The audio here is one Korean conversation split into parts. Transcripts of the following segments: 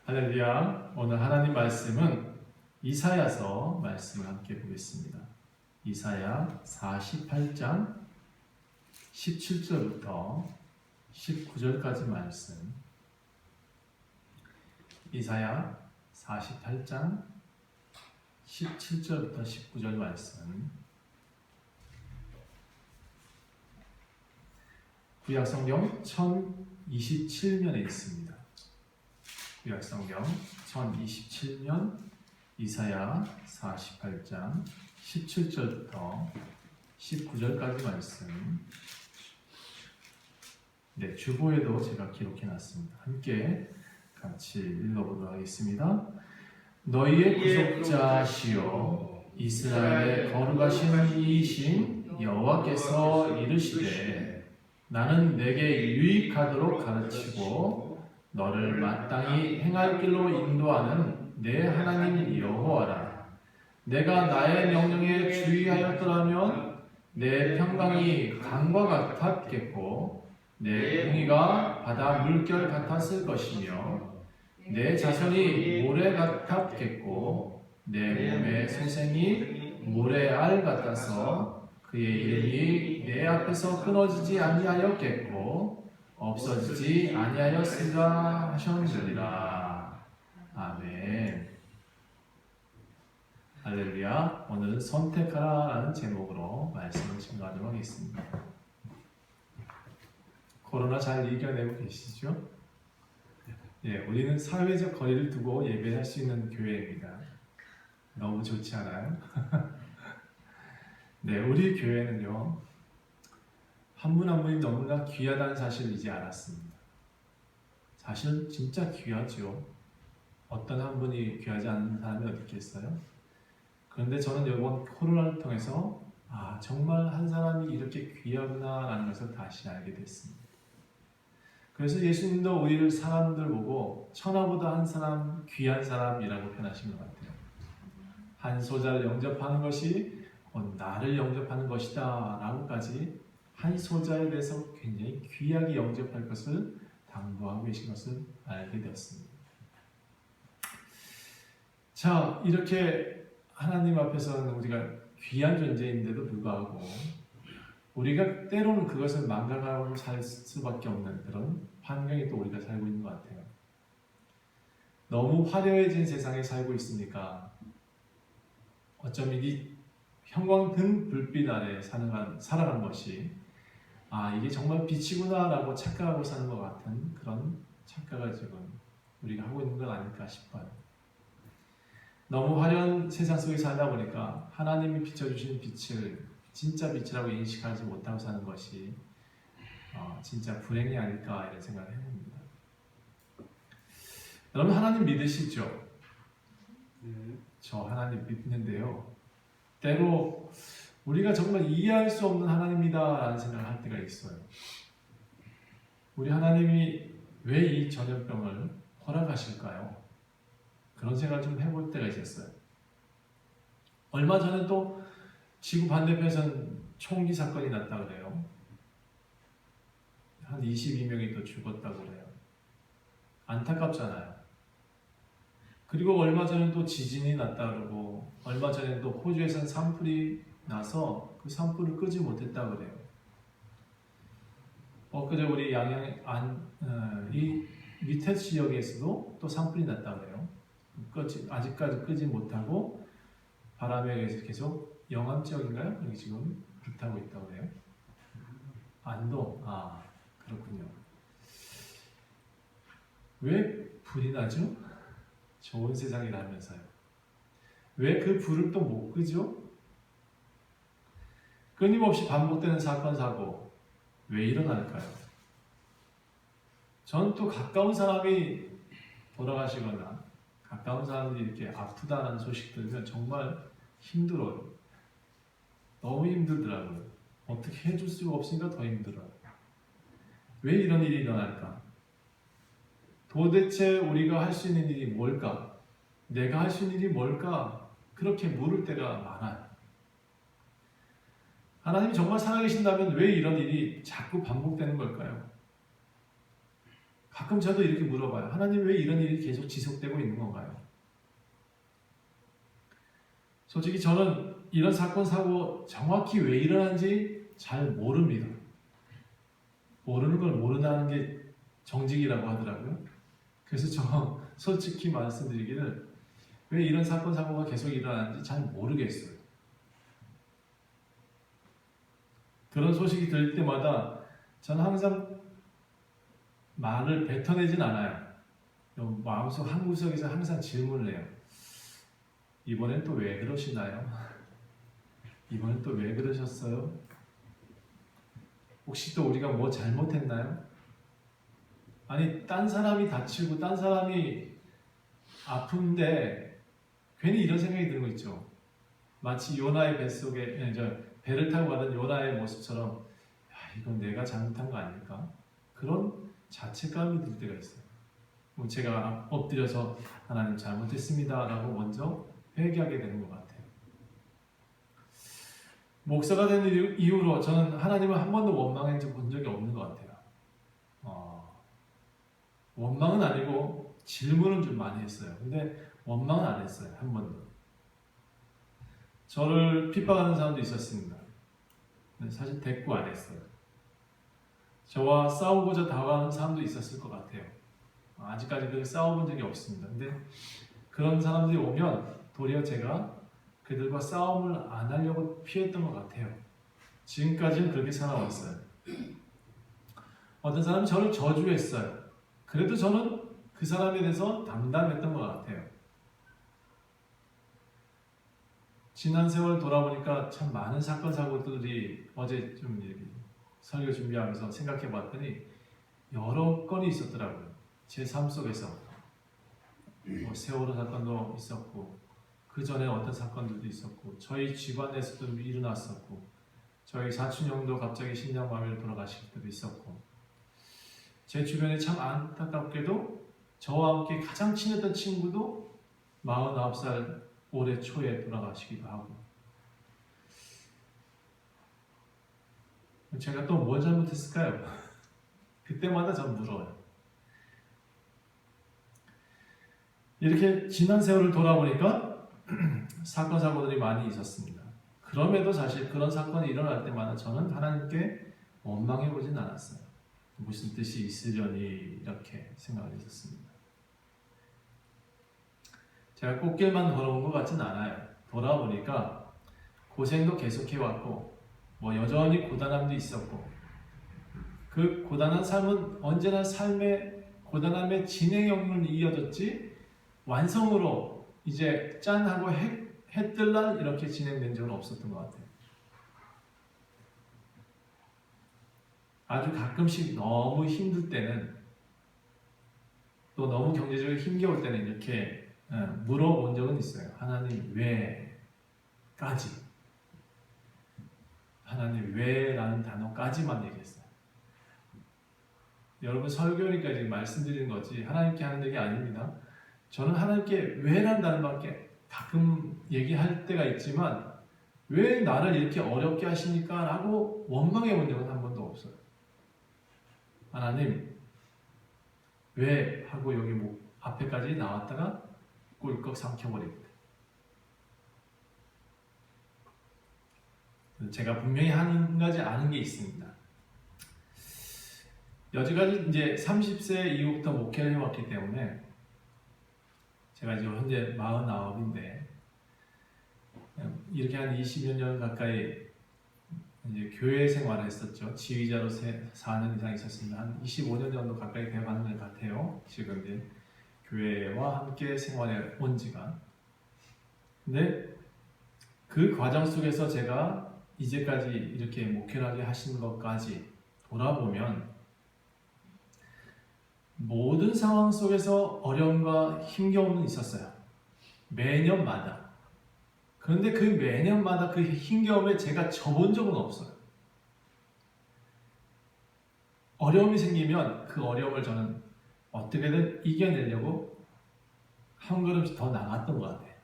할렐루야. 오늘 하나님 말씀은 이사야서 말씀을 함께 보겠습니다. 이사야 48장 17절부터 19절까지 말씀. 이사야 48장 17절부터 19절 말씀. 구약성경 1027면에 있습니다. 구약성경 1027면 이사야 48장 17절부터 19절까지 말씀. 네, 주보에도 제가 기록해 놨습니다. 함께 같이 읽어보도록 하겠습니다. 너희의 구속자시여 이스라엘의 거룩하신 이이신 여호와께서 이르시되 나는 내게 유익하도록 가르치고 너를 마땅히 행할 길로 인도하는 내 하나님 여호와라. 내가 나의 명령에 주의하였더라면 내 평강이 강과 같았겠고 내 공의가 바다 물결 같았을 것이며 내 자손이 모래 같았겠고 내 몸의 소생이 모래알 같아서 그의 이름이 내 앞에서 끊어지지 아니하였겠고 없어지지 아니하였으리라 하셨느니라. 아멘. 할렐루야. 오늘은 선택하라라는 제목으로 말씀을 증거하도록 하겠습니다. 코로나 잘 이겨내고 계시죠? 예, 우리는 사회적 거리를 두고 예배할 수 있는 교회입니다. 너무 좋지 않아요? 네, 우리 교회는요, 한 분 한 분이 너무나 귀하다는 사실을 이제 알았습니다. 사실 진짜 귀하죠. 어떤 한 분이 귀하지 않은 사람이 어디 있겠어요? 그런데 저는 이번 코로나를 통해서 정말 한 사람이 이렇게 귀하구나 라는 것을 다시 알게 됐습니다. 그래서 예수님도 우리를 사람들 보고 천하보다 한 사람, 귀한 사람이라고 표현하신 것 같아요. 한 소자를 영접하는 것이 곧 나를 영접하는 것이다 라고까지 한 소자에 대해서 굉장히 귀하게 영접할 것을 당부하고 계신 것을 알게 되었습니다. 자, 이렇게 하나님 앞에서는 우리가 귀한 존재인데도 불구하고 우리가 때로는 그것을 망각하고 살 수밖에 없는 그런 환경에 또 우리가 살고 있는 것 같아요. 너무 화려해진 세상에 살고 있으니까 어쩌면 이 형광등 불빛 아래 살아가는 것이 이게 정말 빛이구나 라고 착각하고 사는 것 같은 그런 착각을 지금 우리가 하고 있는 건 아닐까 싶어요. 너무 화려한 세상 속에 살다 보니까 하나님이 비춰주신 빛을 진짜 빛이라고 인식하지 못하고 사는 것이 진짜 불행이 아닐까 이런 생각을 해봅니다. 여러분 하나님 믿으시죠? 저 하나님 믿는데요. 때로 우리가 정말 이해할 수 없는 하나님이다 라는 생각을 할 때가 있어요. 우리 하나님이 왜 이 전염병을 허락하실까요? 그런 생각을 좀 해볼 때가 있었어요. 얼마 전에 또 지구 반대편에서는 총기 사건이 났다 그래요. 한 22명이 또 죽었다고 그래요. 안타깝잖아요. 그리고 얼마 전에 또 지진이 났다 그러고 얼마 전에 또 호주에서는 산불이 나서 그 산불을 끄지 못했다 그래요. 그제 우리 이 밑에 지역에서도 또 산불이 났다 그래요. 아직까지 끄지 못하고 바람에 의해서 계속 영암 지역인가요? 여기 지금 불타고 있다고 그래요. 안동, 그렇군요. 왜 불이 나죠? 좋은 세상이라면서요. 왜 그 불을 또 못 끄죠? 끊임없이 반복되는 사건, 사고 왜 일어날까요? 전 또 가까운 사람이 돌아가시거나 가까운 사람들이 이렇게 아프다는 소식 들으면 정말 힘들어요. 너무 힘들더라고요. 어떻게 해줄 수가 없으니까 더 힘들어요. 왜 이런 일이 일어날까? 도대체 우리가 할 수 있는 일이 뭘까? 내가 할 수 있는 일이 뭘까? 그렇게 물을 때가 많아요. 하나님이 정말 살아계신다면 왜 이런 일이 자꾸 반복되는 걸까요? 가끔 저도 이렇게 물어봐요. 하나님 왜 이런 일이 계속 지속되고 있는 건가요? 솔직히 저는 이런 사건, 사고 정확히 왜 일어나는지 잘 모릅니다. 모르는 걸 모른다는 게 정직이라고 하더라고요. 그래서 저 솔직히 말씀드리기를 왜 이런 사건, 사고가 계속 일어나는지 잘 모르겠어요. 그런 소식이 들릴 때마다 저는 항상 말을 뱉어내진 않아요. 마음속 한구석에서 항상 질문을 해요. 이번엔 또 왜 그러시나요? 이번엔 또 왜 그러셨어요? 혹시 또 우리가 뭐 잘못했나요? 아니, 딴 사람이 다치고 딴 사람이 아픈데 괜히 이런 생각이 드는 거 있죠. 마치 요나의 뱃속에 배를 타고 가던 요나의 모습처럼 이건 내가 잘못한 거 아닐까? 그런 자책감이 들 때가 있어요. 제가 엎드려서 하나님 잘못했습니다 라고 먼저 회개하게 되는 것 같아요. 목사가 된 이후로 저는 하나님을 한 번도 원망해 본 적이 없는 것 같아요. 원망은 아니고 질문은 좀 많이 했어요. 근데 원망은 안 했어요. 한 번도. 저를 핍박하는 사람도 있었습니다. 사실 대꾸 안 했어요. 저와 싸우고자 다가가는 사람도 있었을 것 같아요. 아직까지 그렇게 싸워본 적이 없습니다. 근데 그런 사람들이 오면 도리어 제가 그들과 싸움을 안 하려고 피했던 것 같아요. 지금까지는 그렇게 살아왔어요. 어떤 사람이 저를 저주했어요. 그래도 저는 그 사람에 대해서 담담했던 것 같아요. 지난 세월 돌아보니까 참 많은 사건, 사고들이 어제 좀 설교 준비하면서 생각해 봤더니 여러 건이 있었더라고요. 제 삶 속에서. 세월호 사건도 있었고, 그 전에 어떤 사건들도 있었고, 저희 집안에서도 일어났었고, 저희 사촌형도 갑자기 심장마비로 돌아가실 때도 있었고, 제 주변에 참 안타깝게도 저와 함께 가장 친했던 친구도 49살 올해 초에 돌아가시기도 하고, 제가 또 뭘 잘못했을까요? 그때마다 전 물어요. 이렇게 지난 세월을 돌아보니까 사건, 사고들이 많이 있었습니다. 그럼에도 사실 그런 사건이 일어날 때마다 저는 하나님께 원망해보진 않았어요. 무슨 뜻이 있으려니 이렇게 생각을 했었습니다. 제가 꽃길만 걸어온 것 같진 않아요. 돌아보니까 고생도 계속해왔고 여전히 고단함도 있었고, 그 고단한 삶은 언제나 삶의 고단함의 진행형을 이어졌지 완성으로 이제 짠하고 해 뜰 날 이렇게 진행된 적은 없었던 것 같아요. 아주 가끔씩 너무 힘들 때는, 또 너무 경제적으로 힘겨울 때는 이렇게 물어본 적은 있어요. 하나님 왜까지, 하나님 왜라는 단어까지만 얘기했어요. 여러분, 설교니까 지금 말씀드리는 거지 하나님께 하는 얘기 아닙니다. 저는 하나님께 왜라는 단어밖에 가끔 얘기할 때가 있지만 왜 나를 이렇게 어렵게 하시니까 라고 원망해 본 적은 한 번도 없어요. 하나님 왜 하고 여기 앞에까지 나왔다가 꿀꺽 삼켜버립니다. 제가 분명히 한 가지 아는 게 있습니다. 여지까지 이제 30세 이후부터 목회를 해왔기 때문에, 제가 지금 현재 49인데 이렇게 한 20여 년 가까이 이제 교회 생활을 했었죠. 지휘자로 4년 이상 있었습니다. 한 25년 정도 가까이 돼가는 것 같아요. 지금 이제 교회와 함께 생활해 온 지가. 근데 그 과정 속에서 제가 이제까지 이렇게 목회를 하게 하신 것까지 돌아보면 모든 상황 속에서 어려움과 힘겨움은 있었어요. 매년마다. 그런데 그 매년마다 그 힘겨움에 제가 져본 적은 없어요. 어려움이 생기면 그 어려움을 저는 어떻게든 이겨내려고 한 걸음씩 더 나갔던 것 같아요.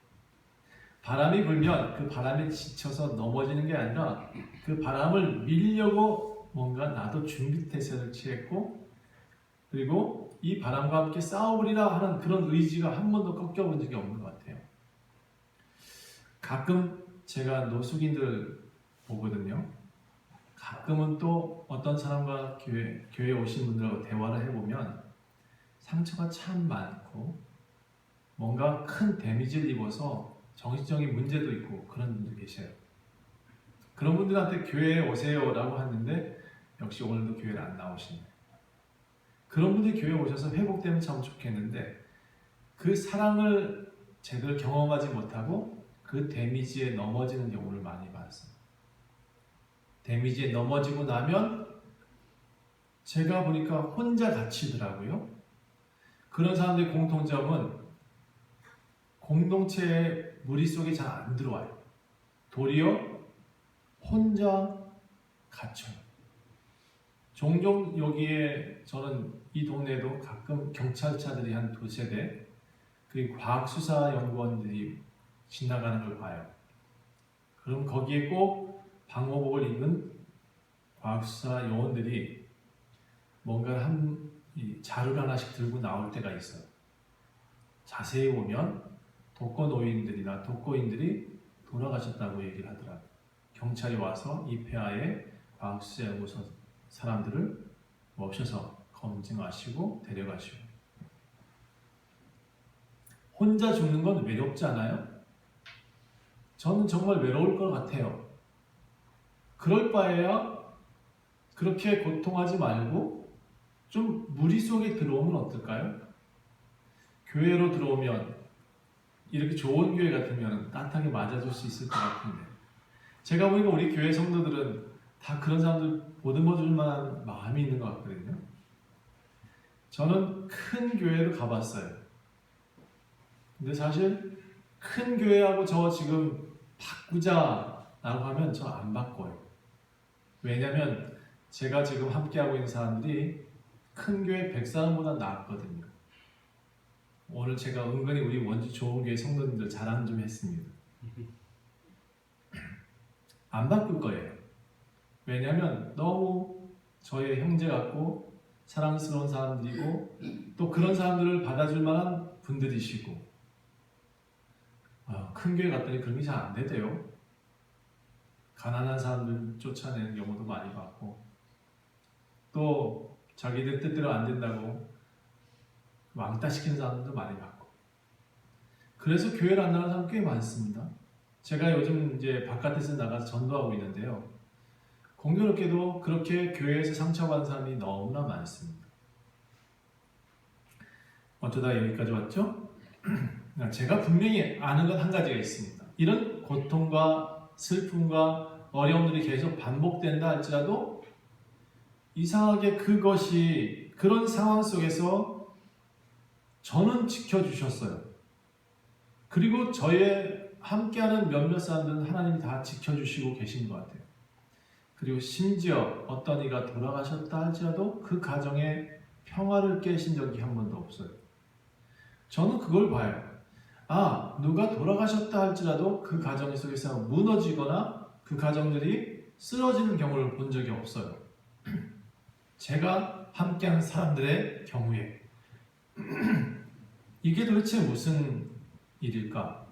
바람이 불면 그 바람에 지쳐서 넘어지는 게 아니라 그 바람을 밀려고 뭔가 나도 준비 태세를 취했고, 그리고 이 바람과 함께 싸우리라 하는 그런 의지가 한 번도 꺾여본 적이 없는 것 같아요. 가끔 제가 노숙인들 보거든요. 가끔은 또 어떤 사람과 교회에 오신 분들하고 대화를 해보면 상처가 참 많고 뭔가 큰 데미지를 입어서 정신적인 문제도 있고 그런 분들 계셔요. 그런 분들한테 교회에 오세요라고 하는데 역시 오늘도 교회를 안 나오시네요. 그런 분들이 교회에 오셔서 회복되면 참 좋겠는데 그 사랑을 제대로 경험하지 못하고 그 데미지에 넘어지는 경우를 많이 봤어요. 데미지에 넘어지고 나면 제가 보니까 혼자 갇히더라고요. 그런 사람들의 공통점은 공동체의 무리 속에 잘 안 들어와요. 도리어 혼자 갇혀요. 종종 여기에 저는 이 동네에도 가끔 경찰차들이 한 두세 대 그리고 과학수사연구원들이 지나가는 걸 봐요. 그럼 거기에 꼭 방호복을 입은 과학수사 요원들이 뭔가 자루를 하나씩 들고 나올 때가 있어요. 자세히 보면 독거노인들이나 독거인들이 돌아가셨다고 얘기를 하더라고요. 경찰이 와서 이 폐하의 과학수사연구소 사람들을 모셔서 검증하시고 데려가시고. 혼자 죽는 건 외롭지 않아요? 저는 정말 외로울 것 같아요. 그럴 바에야 그렇게 고통하지 말고 좀 무리 속에 들어오면 어떨까요? 교회로 들어오면 이렇게 좋은 교회 같으면 따뜻하게 맞아줄 수 있을 것 같은데 제가 보니까 우리 교회 성도들은 다 그런 사람들 보듬어줄 만한 마음이 있는 것 같거든요. 저는 큰 교회도 가봤어요. 근데 사실 큰 교회하고 저 지금 바꾸자라고 하면 저 안 바꿔요. 왜냐면 제가 지금 함께하고 있는 사람들이 큰 교회 100사람보다 낫거든요. 오늘 제가 은근히 우리 원주 좋은 교회 성도님들 자랑 좀 했습니다. 안 바꿀 거예요. 왜냐면 너무 저의 형제 같고 사랑스러운 사람들이고 또 그런 사람들을 받아줄 만한 분들이시고 큰 교회 갔더니 그런 게 잘 안 되대요. 가난한 사람들 쫓아내는 경우도 많이 봤고 또 자기들 뜻대로 안 된다고 왕따 시키는 사람들도 많이 봤고 그래서 교회를 안 나가는 사람 꽤 많습니다. 제가 요즘 이제 바깥에서 나가서 전도하고 있는데요. 공교롭게도 그렇게 교회에서 상처받은 사람이 너무나 많습니다. 어쩌다 여기까지 왔죠? 제가 분명히 아는 건 한 가지가 있습니다. 이런 고통과 슬픔과 어려움들이 계속 반복된다 할지라도 이상하게 그것이 그런 상황 속에서 저는 지켜주셨어요. 그리고 저의 함께하는 몇몇 사람들은 하나님이 다 지켜주시고 계신 것 같아요. 그리고 심지어 어떤 이가 돌아가셨다 할지라도 그 가정에 평화를 깨신 적이 한 번도 없어요. 저는 그걸 봐요. 누가 돌아가셨다 할지라도 그 가정 속에서 무너지거나 그 가정들이 쓰러지는 경우를 본 적이 없어요. 제가 함께하는 사람들의 경우에 이게 도대체 무슨 일일까?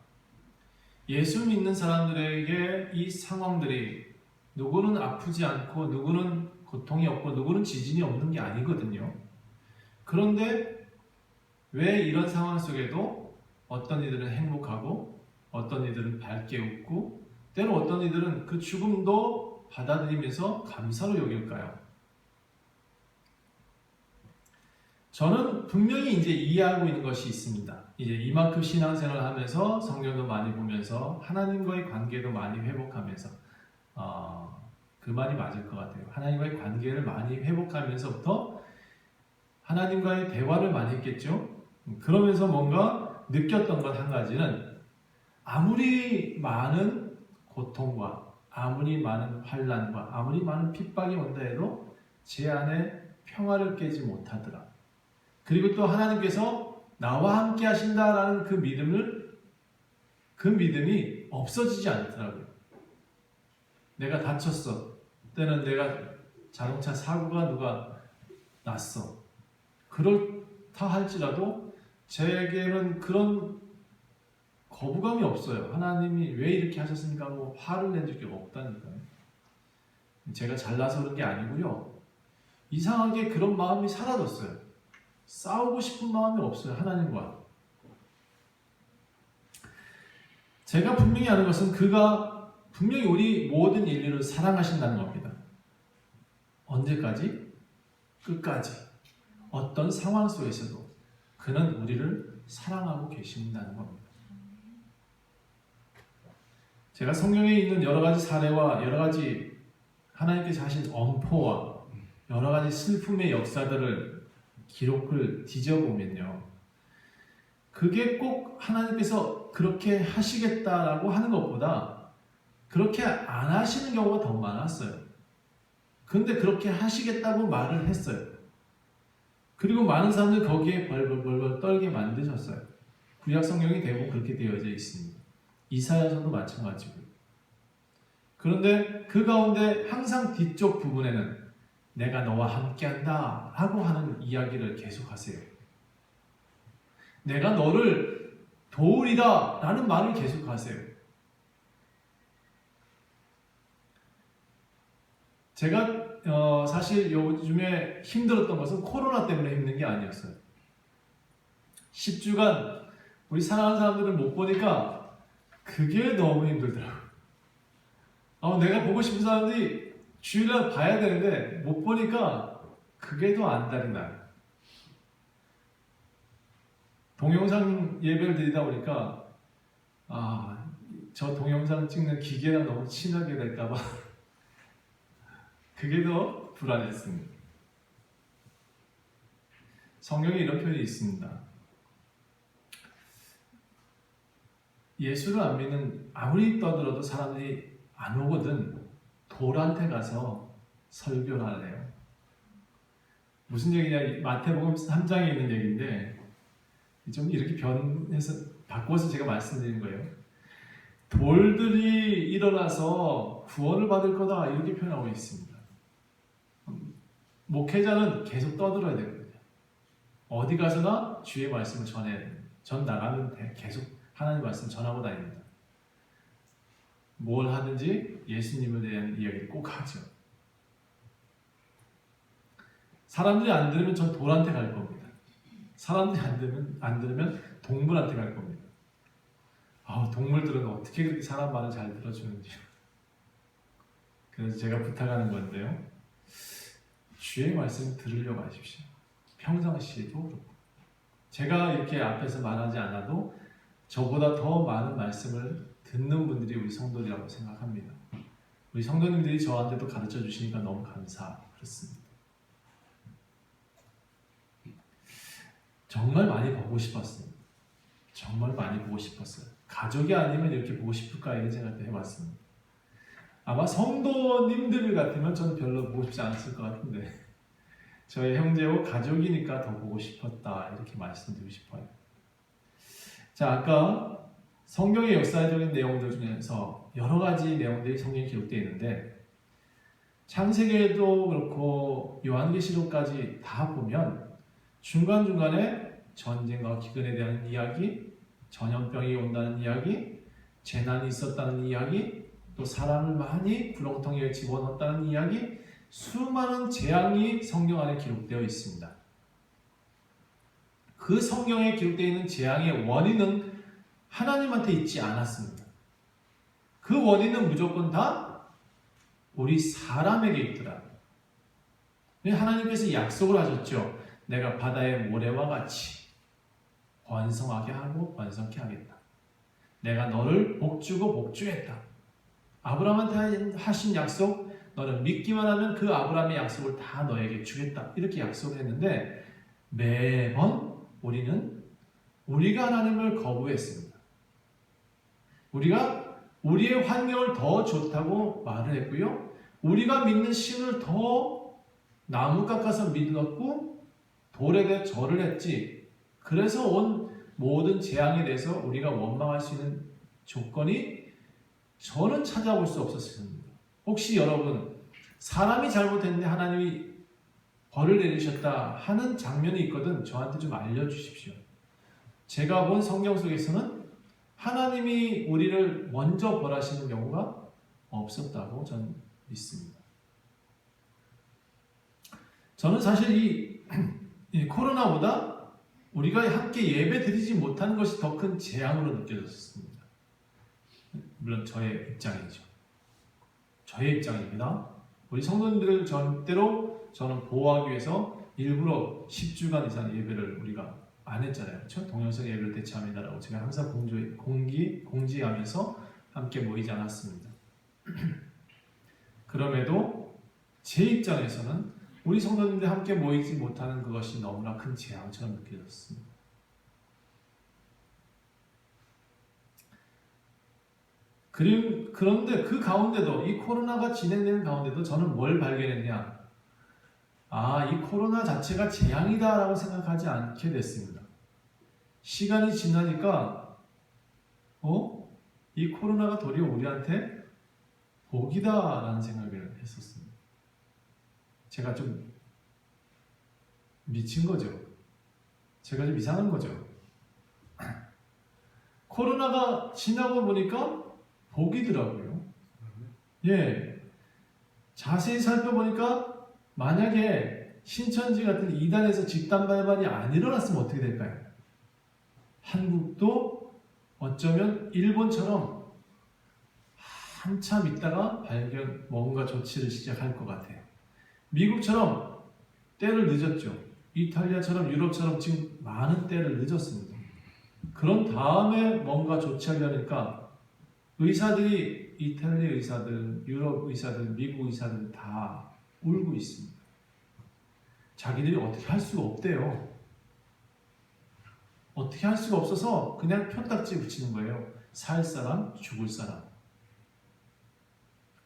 예수 믿는 사람들에게 이 상황들이 누구는 아프지 않고 누구는 고통이 없고 누구는 지진이 없는 게 아니거든요. 그런데 왜 이런 상황 속에도 어떤 이들은 행복하고 어떤 이들은 밝게 웃고 때로 어떤 이들은 그 죽음도 받아들이면서 감사로 여길까요? 저는 분명히 이제 이해하고 있는 것이 있습니다. 이제 이만큼 신앙생활을 하면서 성경도 많이 보면서 하나님과의 관계도 많이 회복하면서 그 말이 맞을 것 같아요. 하나님과의 관계를 많이 회복하면서부터 하나님과의 대화를 많이 했겠죠. 그러면서 뭔가 느꼈던 것 한 가지는 아무리 많은 고통과 아무리 많은 환난과 아무리 많은 핍박이 온다 해도 제 안에 평화를 깨지 못하더라. 그리고 또 하나님께서 나와 함께 하신다라는 그 믿음이 없어지지 않더라고요. 내가 다쳤어. 그때는 내가 자동차 사고가 누가 났어. 그럴 그렇다 할지라도 제게는 그런 거부감이 없어요. 하나님이 왜 이렇게 하셨습니까 하고 화를 낸 적이 없다니까요. 제가 잘나서 그런 게 아니고요. 이상하게 그런 마음이 사라졌어요. 싸우고 싶은 마음이 없어요. 하나님과. 제가 분명히 아는 것은 그가 분명히 우리 모든 인류를 사랑하신다는 겁니다. 언제까지? 끝까지. 어떤 상황 속에서도 그는 우리를 사랑하고 계신다는 겁니다. 제가 성경에 있는 여러 가지 사례와 여러 가지 하나님께서 하신 엄포와 여러 가지 슬픔의 역사들을 기록을 뒤져보면요. 그게 꼭 하나님께서 그렇게 하시겠다라고 하는 것보다 그렇게 안 하시는 경우가 더 많았어요. 근데 그렇게 하시겠다고 말을 했어요. 그리고 많은 사람들이 거기에 벌벌 떨게 만드셨어요. 구약 성경이 대부분 그렇게 되어져 있습니다. 이사야서도 마찬가지고요. 그런데 그 가운데 항상 뒤쪽 부분에는 내가 너와 함께한다 라고 하는 이야기를 계속하세요. 내가 너를 도우리라 라는 말을 계속하세요. 제가 사실 요즘에 힘들었던 것은 코로나 때문에 힘든 게 아니었어요. 10주간 우리 사랑하는 사람들을 못 보니까 그게 너무 힘들더라고요. 내가 보고 싶은 사람들이 주일날 봐야 되는데 못 보니까 그게 더 안달이 나요. 동영상 예배를 드리다 보니까 저 동영상 찍는 기계랑 너무 친하게 될까봐 그게 더 불안했습니다. 성경에 이런 표현이 있습니다. 예수를 안 믿는 아무리 떠들어도 사람들이 안 오거든 돌한테 가서 설교를 하래요. 무슨 얘기냐? 마태복음 3장에 있는 얘기인데 좀 이렇게 변해서 바꿔서 제가 말씀드린 거예요. 돌들이 일어나서 구원을 받을 거다 이렇게 표현하고 있습니다. 목회자는 계속 떠들어야 되거든요. 어디 가서나 주의 말씀을 전해야 됩니다. 전 나가면 계속 하나님 말씀 전하고 다닙니다. 뭘 하든지 예수님에 대한 이야기를 꼭 하죠. 사람들이 안 들으면 전 돌한테 갈 겁니다. 사람들이 안 들으면 동물한테 갈 겁니다. 동물들은 어떻게 그렇게 사람 말을 잘 들어주는지. 그래서 제가 부탁하는 건데요. 주의 말씀 들으려고 하십시오. 평상시에도 그렇고. 제가 이렇게 앞에서 말하지 않아도 저보다 더 많은 말씀을 듣는 분들이 우리 성도들이라고 생각합니다. 우리 성도님들이 저한테도 가르쳐 주시니까 너무 그렇습니다. 정말 많이 보고 싶었어요. 정말 많이 보고 싶었어요. 가족이 아니면 이렇게 보고 싶을까 이런 생각도 해봤습니다. 아마 성도님들 같으면 저는 별로 보고 싶지 않았을 것 같은데 저희 형제와 가족이니까 더 보고 싶었다 이렇게 말씀드리고 싶어요. 자, 아까 성경의 역사적인 내용들 중에서 여러 가지 내용들이 성경에 기록되어 있는데 창세기에도 그렇고 요한계시록까지 다 보면 중간중간에 전쟁과 기근에 대한 이야기, 전염병이 온다는 이야기, 재난이 있었다는 이야기, 또 사람을 많이 구렁텅이에 집어넣었다는 이야기, 수많은 재앙이 성경 안에 기록되어 있습니다. 그 성경에 기록되어 있는 재앙의 원인은 하나님한테 있지 않았습니다. 그 원인은 무조건 다 우리 사람에게 있더라. 하나님께서 약속을 하셨죠. 내가 바다의 모래와 같이 번성하게 하고 번성케 하겠다. 내가 너를 복주고 복주했다. 아브라함한테 하신 약속, 너는 믿기만 하면 그 아브라함의 약속을 다 너에게 주겠다. 이렇게 약속을 했는데 매번 우리가 하나님을 거부했습니다. 우리가 우리의 환경을 더 좋다고 말을 했고요. 우리가 믿는 신을 더 나무 깎아서 믿었고 돌에 대해 절을 했지. 그래서 온 모든 재앙에 대해서 우리가 원망할 수 있는 조건이 저는 찾아볼 수 없었습니다. 혹시 여러분 사람이 잘못했는데 하나님이 벌을 내리셨다 하는 장면이 있거든. 저한테 좀 알려주십시오. 제가 본 성경 속에서는 하나님이 우리를 먼저 벌하시는 경우가 없었다고 저는 믿습니다. 저는 사실 이 코로나보다 우리가 함께 예배 드리지 못하는 것이 더 큰 재앙으로 느껴졌습니다. 물론 저의 입장이죠. 저의 입장입니다. 우리 성도님들을 절대로 저는 보호하기 위해서 일부러 10주간 이상 예배를 우리가 안 했잖아요. 그렇죠? 동영상 예배를 대체합니다라고 제가 항상 공지하면서 함께 모이지 않았습니다. 그럼에도 제 입장에서는 우리 성도님들 함께 모이지 못하는 그것이 너무나 큰 재앙처럼 느껴졌습니다. 그런데 그 가운데도 이 코로나가 진행되는 가운데도 저는 뭘 발견했냐? 이 코로나 자체가 재앙이다라고 생각하지 않게 됐습니다. 시간이 지나니까 이 코로나가 도리어 우리한테 복이다라는 생각을 했었습니다. 제가 좀 미친 거죠. 제가 좀 이상한 거죠. 코로나가 지나고 보니까 복이더라고요. 예. 자세히 살펴보니까 만약에 신천지 같은 이단에서 집단 발발이 안 일어났으면 어떻게 될까요? 한국도 어쩌면 일본처럼 한참 있다가 뭔가 조치를 시작할 것 같아요. 미국처럼 때를 늦었죠. 이탈리아처럼 유럽처럼 지금 많은 때를 늦었습니다. 그런 다음에 뭔가 조치하려니까 의사들이 이탈리아 의사들, 유럽 의사들, 미국 의사들 다 울고 있습니다. 자기들이 어떻게 할 수가 없대요. 어떻게 할 수가 없어서 그냥 표딱지 붙이는 거예요. 살 사람, 죽을 사람.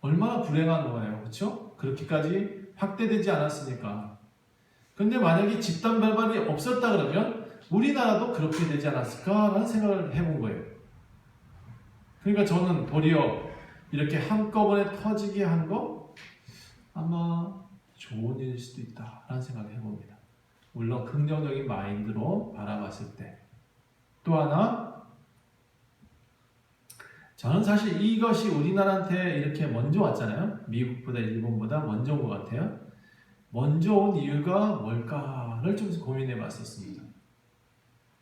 얼마나 불행한 거예요. 그렇죠? 그렇게까지 확대되지 않았으니까. 근데 만약에 집단 발발이 없었다 그러면 우리나라도 그렇게 되지 않았을까라는 생각을 해본 거예요. 그러니까 저는 도리어 이렇게 한꺼번에 터지게 한 거 아마 좋은 일일 수도 있다라는 생각을 해봅니다. 물론 긍정적인 마인드로 바라봤을 때. 또 하나, 저는 사실 이것이 우리나라한테 이렇게 먼저 왔잖아요. 미국보다 일본보다 먼저 온 것 같아요. 먼저 온 이유가 뭘까를 좀 고민해 봤었습니다.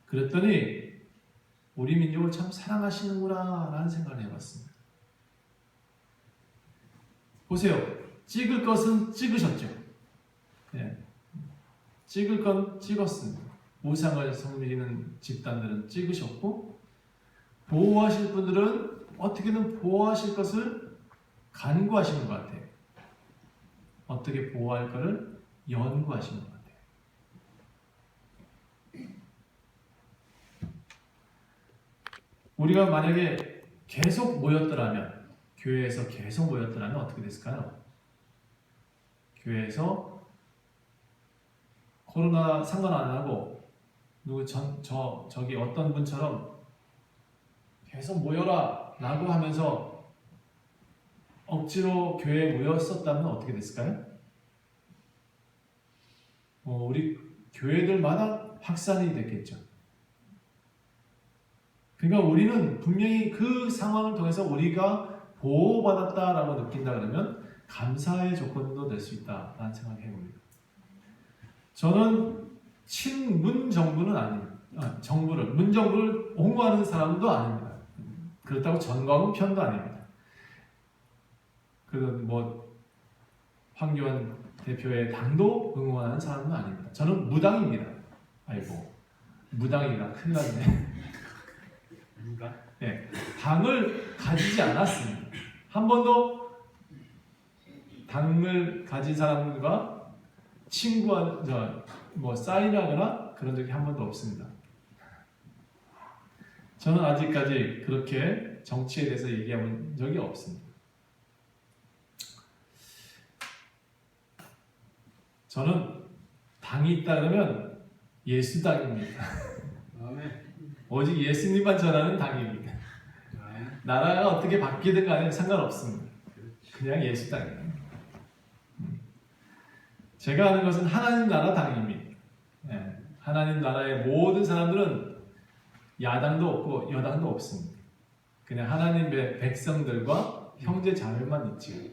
그랬더니 우리 민족을 참 사랑하시는구나 라는 생각을 해봤습니다. 보세요. 찍을 것은 찍으셨죠. 네. 찍을 건 찍었습니다. 우상을 섬기는 집단들은 찍으셨고, 보호하실 분들은 어떻게든 보호하실 것을 간구하시는 것 같아요. 어떻게 보호할 것을 연구하시는 것 같아요. 우리가 만약에 계속 모였더라면, 교회에서 계속 모였더라면 어떻게 됐을까요? 교회에서 코로나 상관 안 하고 저기 어떤 분처럼 계속 모여라 라고 하면서 억지로 교회에 모였었다면 어떻게 됐을까요? 우리 교회들마다 확산이 됐겠죠. 그러니까 우리는 분명히 그 상황을 통해서 우리가 보호받았다라고 느낀다 그러면 감사의 조건도 될 수 있다라는 생각을 해봅니다. 저는 친문정부는 아닙니다. 문정부를 옹호하는 사람도 아닙니다. 그렇다고 전광훈 편도 아닙니다. 황교안 대표의 당도 응원하는 사람은 아닙니다. 저는 무당입니다. 아이고, 무당이라 큰일 났네. 무당? 네, 당을 가지지 않았습니다. 한 번도 당을 가진 사람과 사인하거나 그런 적이 한 번도 없습니다. 저는 아직까지 그렇게 정치에 대해서 얘기해본 적이 없습니다. 저는 당이 있다 그러면 예수당입니다. 오직 예수님만 전하는 당입니다. 나라가 어떻게 바뀌든 간에 상관없습니다. 그냥 예수당입니다. 제가 아는 것은 하나님 나라 당입니다. 예, 하나님 나라의 모든 사람들은 야당도 없고 여당도 없습니다. 그냥 하나님의 백성들과 형제 자매만 있지요.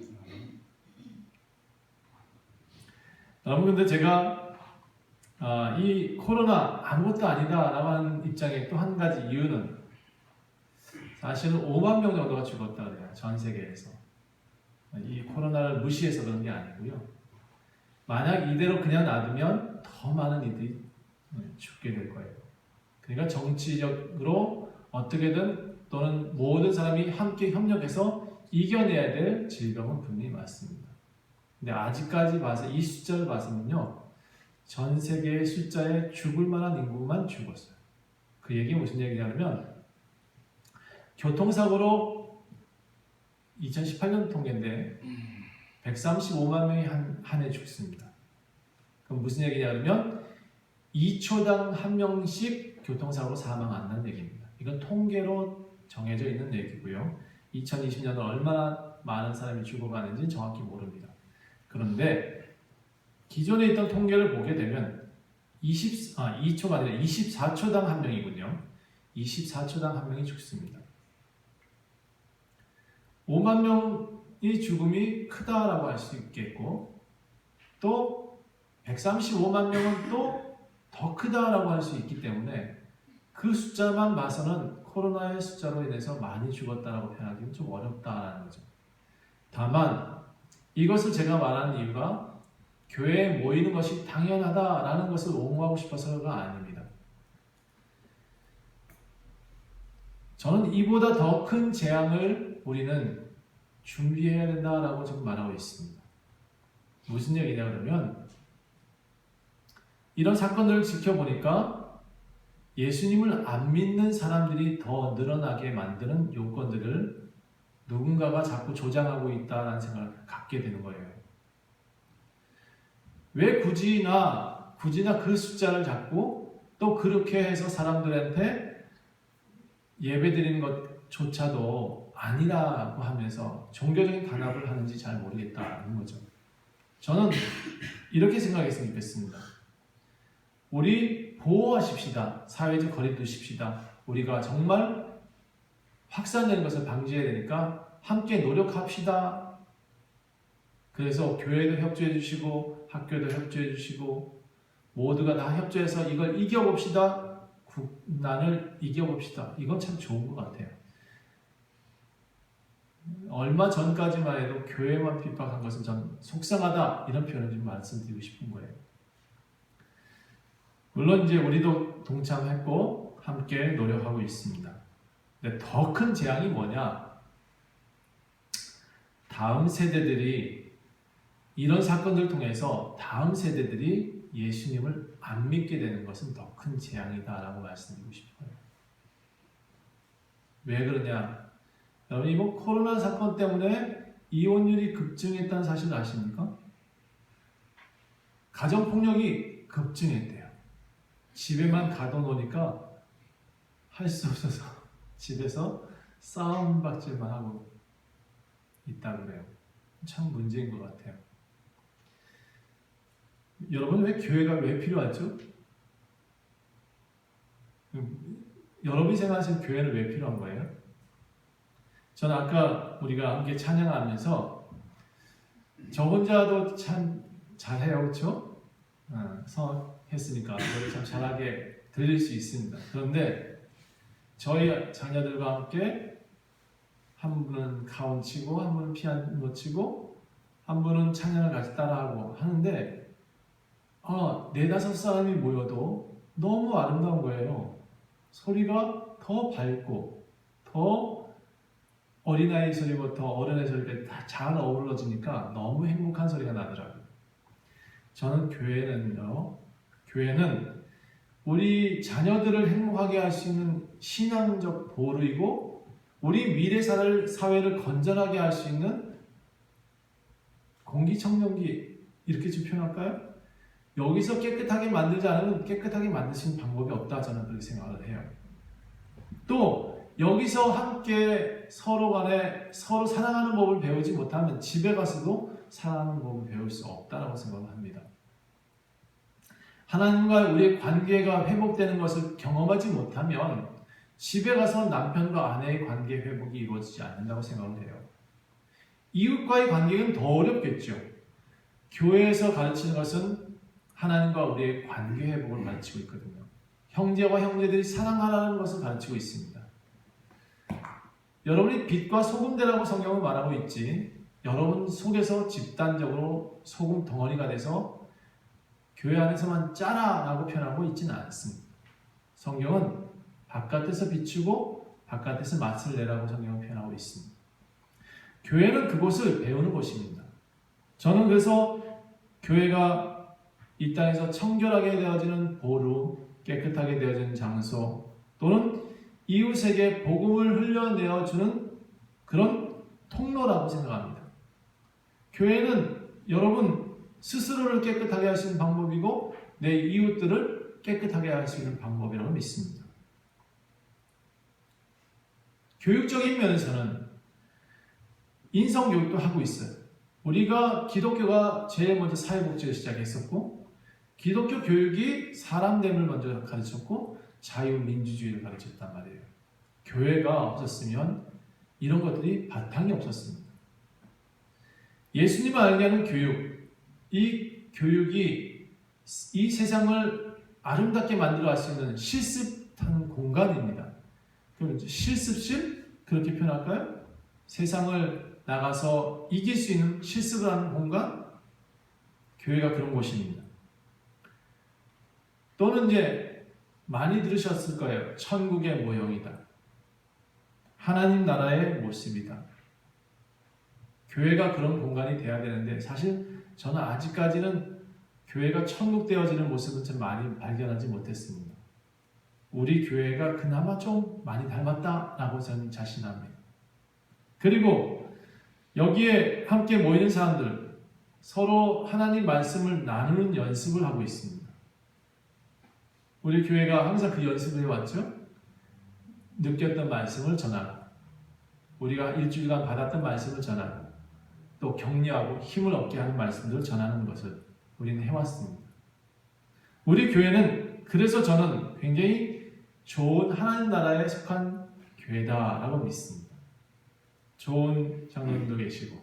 여러분, 근데 제가 이 코로나 아무것도 아니다라고 하는 입장의 또 한 가지 이유는 사실은 5만 명 정도가 죽었다 그래요. 전 세계에서. 이 코로나를 무시해서 그런 게 아니고요. 만약 이대로 그냥 놔두면 더 많은 이들이 죽게 될 거예요. 그러니까 정치적으로 어떻게든 또는 모든 사람이 함께 협력해서 이겨내야 될 질병은 분명히 맞습니다. 근데 아직까지 봐서 이 숫자를 봐서는요, 전 세계의 숫자에 죽을 만한 인구만 죽었어요. 그 얘기 무슨 얘기냐면 교통사고로 2018년 통계인데 135만 명이 한 해 죽습니다. 그럼 무슨 얘기냐면 2초당 한 명씩 교통사고로 사망한다는 얘기입니다. 이건 통계로 정해져 있는 얘기고요. 2020년에 얼마나 많은 사람이 죽어가는지 정확히 모릅니다. 그런데 기존에 있던 통계를 보게 되면 2초가 아니라 24초당 한 명이군요. 24초당 한 명이 죽습니다. 5만 명의 죽음이 크다라고 할 수 있겠고, 또 135만 명은 또 더 크다라고 할 수 있기 때문에 그 숫자만 봐서는 코로나의 숫자로 인해서 많이 죽었다라고 표현하기는 좀 어렵다라는 거죠. 다만 이것을 제가 말하는 이유가 교회에 모이는 것이 당연하다라는 것을 옹호하고 싶어서가 아닙니다. 저는 이보다 더 큰 재앙을 우리는 준비해야 된다라고 지금 말하고 있습니다. 무슨 얘기냐 그러면 이런 사건들을 지켜보니까 예수님을 안 믿는 사람들이 더 늘어나게 만드는 요건들을 누군가가 자꾸 조장하고 있다는 생각을 갖게 되는 거예요. 왜 굳이나 그 숫자를 잡고 또 그렇게 해서 사람들한테 예배드리는 것조차도 아니라고 하면서 종교적인 단합을 하는지 잘 모르겠다는 거죠. 저는 이렇게 생각했으면 좋겠습니다. 우리 보호하십시다. 사회적 거리 두십시다. 우리가 정말 확산되는 것을 방지해야 되니까 함께 노력합시다. 그래서 교회도 협조해 주시고 학교도 협조해 주시고 모두가 다 협조해서 이걸 이겨봅시다. 국난을 이겨봅시다. 이건 참 좋은 것 같아요. 얼마 전까지만 해도 교회만 핍박한 것은 전 속상하다. 이런 표현을 좀 말씀드리고 싶은 거예요. 물론 이제 우리도 동참했고 함께 노력하고 있습니다. 근데 더 큰 재앙이 뭐냐? 다음 세대들이 이런 사건들을 통해서 다음 세대들이 예수님을 안 믿게 되는 것은 더 큰 재앙이다라고 말씀드리고 싶어요. 왜 그러냐? 여러분 이번 코로나 사건 때문에 이혼율이 급증했다는 사실 아십니까? 가정폭력이 급증했대요. 집에만 가둬놓으니까 할 수 없어서 집에서 싸움박질만 하고 있다고 그래요. 참 문제인 것 같아요. 여러분 왜 교회가 왜 필요하죠? 여러분이 생각하시는 교회는 왜 필요한 거예요? 저는 아까 우리가 함께 찬양하면서 저 혼자도 참 잘해요, 그렇죠? 했으니까 노래 참 잘하게 들릴 수 있습니다. 그런데 저희 자녀들과 함께 한 분은 가온 치고 한 분은 피아노 치고 한 분은 찬양을 같이 따라하고 하는데 4-5 사람이 모여도 너무 아름다운 거예요. 소리가 더 밝고 더 어린아이 소리부터 어른의 소리까지 다 잘 어우러지니까 너무 행복한 소리가 나더라고요. 저는 교회는 우리 자녀들을 행복하게 할 수 있는 신앙적 보루이고 우리 미래 사회를 건전하게 할 수 있는 공기청정기 이렇게 좀 표현할까요? 여기서 깨끗하게 만들지 않으면 깨끗하게 만들 수 있는 방법이 없다 저는 그렇게 생각을 해요. 또 여기서 함께 서로 간에 서로 사랑하는 법을 배우지 못하면 집에 가서도 사랑하는 법을 배울 수 없다고 생각을 합니다. 하나님과 우리의 관계가 회복되는 것을 경험하지 못하면 집에 가서 남편과 아내의 관계 회복이 이루어지지 않는다고 생각을 해요. 이웃과의 관계는 더 어렵겠죠. 교회에서 가르치는 것은 하나님과 우리의 관계 회복을 가르치고 있거든요. 형제와 형제들이 사랑하라는 것을 가르치고 있습니다. 여러분이 빛과 소금 되라고 성경은 말하고 있지, 여러분 속에서 집단적으로 소금 덩어리가 돼서 교회 안에서만 짜라라고 표현하고 있지는 않습니다. 성경은 바깥에서 비추고 바깥에서 맛을 내라고 성경은 표현하고 있습니다. 교회는 그곳을 배우는 곳입니다. 저는 그래서 교회가 이 땅에서 청결하게 되어지는 보루, 깨끗하게 되어지는 장소, 또는 이웃에게 복음을 흘려내어주는 그런 통로라고 생각합니다. 교회는 여러분 스스로를 깨끗하게 하시는 방법이고 내 이웃들을 깨끗하게 할 수 있는 방법이라고 믿습니다. 교육적인 면에서는 인성교육도 하고 있어요. 우리가 기독교가 제일 먼저 사회복지를 시작했었고, 기독교 교육이 사람됨을 먼저 가르쳤고 자유민주주의를 가르쳤단 말이에요. 교회가 없었으면 이런 것들이 바탕이 없었습니다. 예수님을 알게 하는 교육, 이 교육이 이 세상을 아름답게 만들어 갈 수 있는 실습하는 공간입니다. 그럼 실습실? 그렇게 표현할까요? 세상을 나가서 이길 수 있는 실습을 하는 공간? 교회가 그런 곳입니다. 또는 이제 많이 들으셨을 거예요. 천국의 모형이다. 하나님 나라의 모습이다. 교회가 그런 공간이 돼야 되는데 사실 저는 아직까지는 교회가 천국 되어지는 모습은 좀 많이 발견하지 못했습니다. 우리 교회가 그나마 좀 많이 닮았다라고 저는 자신합니다. 그리고 여기에 함께 모이는 사람들 서로 하나님 말씀을 나누는 연습을 하고 있습니다. 우리 교회가 항상 그 연습을 해왔죠. 느꼈던 말씀을 전하고 우리가 일주일간 받았던 말씀을 전하고 또 격려하고 힘을 얻게 하는 말씀들을 전하는 것을 우리는 해왔습니다. 우리 교회는 그래서 저는 굉장히 좋은 하나님 나라에 속한 교회다라고 믿습니다. 좋은 장로님도 계시고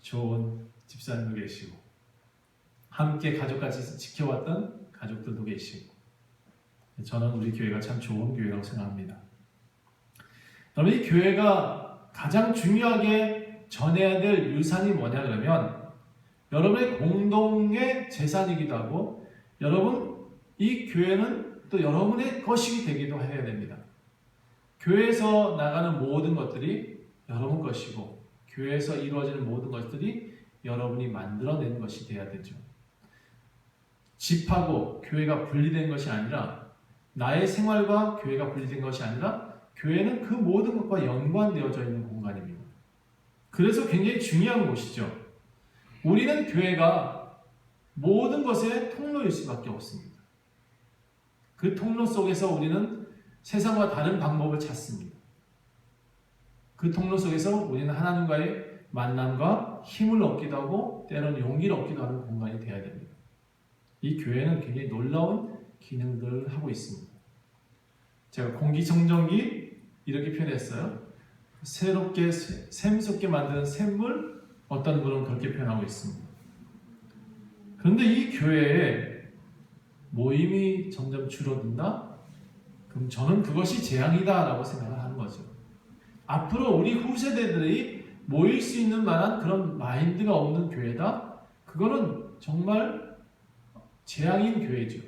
좋은 집사님도 계시고 함께 가족같이 지켜왔던 가족들도 계시고 저는 우리 교회가 참 좋은 교회라고 생각합니다. 여러분, 이 교회가 가장 중요하게 전해야 될 유산이 뭐냐 그러면 여러분의 공동의 재산이기도 하고 여러분 이 교회는 또 여러분의 것이 되기도 해야 됩니다. 교회에서 나가는 모든 것들이 여러분 것이고 교회에서 이루어지는 모든 것들이 여러분이 만들어낸 것이 되어야 되죠. 집하고 교회가 분리된 것이 아니라 나의 생활과 교회가 분리된 것이 아니라 교회는 그 모든 것과 연관되어져 있는 공간입니다. 그래서 굉장히 중요한 곳이죠. 우리는 교회가 모든 것의 통로일 수밖에 없습니다. 그 통로 속에서 우리는 세상과 다른 방법을 찾습니다. 그 통로 속에서 우리는 하나님과의 만남과 힘을 얻기도 하고 때로는 용기를 얻기도 하는 공간이 되어야 됩니다. 이 교회는 굉장히 놀라운 기능들을 하고 있습니다. 제가 공기청정기 이렇게 표현했어요. 새롭게 샘솟게 만드는 샘물, 어떤 분은 그렇게 표현하고 있습니다. 그런데 이 교회에 모임이 점점 줄어든다? 그럼 저는 그것이 재앙이다라고 생각을 하는 거죠. 앞으로 우리 후세대들이 모일 수 있는 만한 그런 마인드가 없는 교회다? 그거는 정말 재앙인 교회죠.